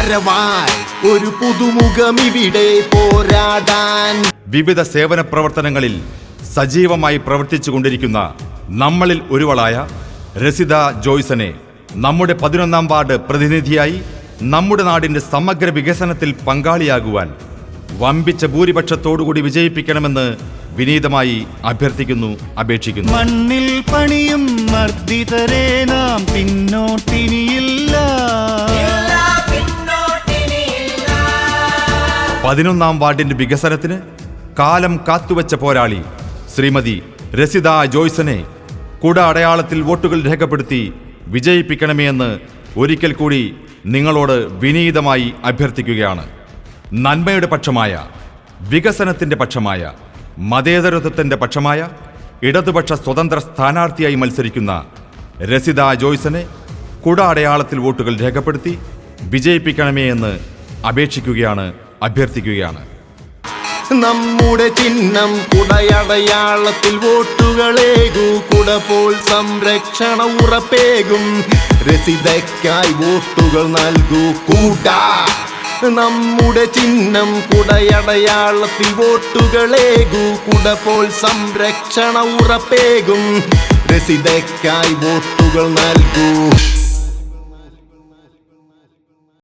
വരവായി ഒരു പുതുമുഖം ഇവിടെ പോരാടാൻ. വിവിധ സേവന പ്രവർത്തനങ്ങളിൽ സജീവമായി പ്രവർത്തിച്ചു കൊണ്ടിരിക്കുന്ന നമ്മളിൽ ഒരുവളായ രസിത ജോയ്സനെ നമ്മുടെ 11ാം വാർഡ് പ്രതിനിധിയായി നമ്മുടെ നാടിന്റെ സമഗ്ര വികസനത്തിൽ പങ്കാളിയാകുവാൻ വമ്പിച്ച ഭൂരിപക്ഷത്തോടുകൂടി വിജയിപ്പിക്കണമെന്ന് വിനീതമായി അഭ്യർത്ഥിക്കുന്നു, അപേക്ഷിക്കുന്നു. മണ്ണിൽ പണിയും മർദ്ദിതരെ നാം പിന്നോട്ടിനിയില്ല. 11ാം വാർഡിന്റെ വികസനത്തിന് കാലം കാത്തുവച്ച പോരാളി ശ്രീമതി രസിത ജോയ്സനെ കുട അടയാളത്തിൽ വോട്ടുകൾ രേഖപ്പെടുത്തി വിജയിപ്പിക്കണമേ എന്ന് ഒരിക്കൽ കൂടി നിങ്ങളോട് വിനീതമായി അഭ്യർത്ഥിക്കുകയാണ്. നന്മയുടെ പക്ഷമായ, വികസനത്തിന്റെ പക്ഷമായ, മതേതരത്വത്തിന്റെ പക്ഷമായ ഇടതുപക്ഷ സ്വതന്ത്ര സ്ഥാനാർത്ഥിയായി മത്സരിക്കുന്ന രസിത ജോയ്സനെ കുട അടയാളത്തിൽ വോട്ടുകൾ രേഖപ്പെടുത്തി വിജയിപ്പിക്കണമേ എന്ന് അപേക്ഷിക്കുകയാണ്, അഭ്യർത്ഥിക്കുകയാണ്. നമ്മുടെ ചിഹ്നം കുടയടയാളത്തിൽ വോട്ടുകളേകൂ, കുട പോൽ സംരക്ഷണ ഉറപ്പേകും. രസിതയ്ക്കായി വോട്ടുകൾ നൽകൂ കൂടാ. നമ്മുടെ ചിഹ്നം കുടയടയാളത്തിൽ വോട്ടുകളേകൂ, കുട പോൽ സംരക്ഷണ ഉറപ്പേകും. രസിതയ്ക്കായി വോട്ടുകൾ നൽകൂ.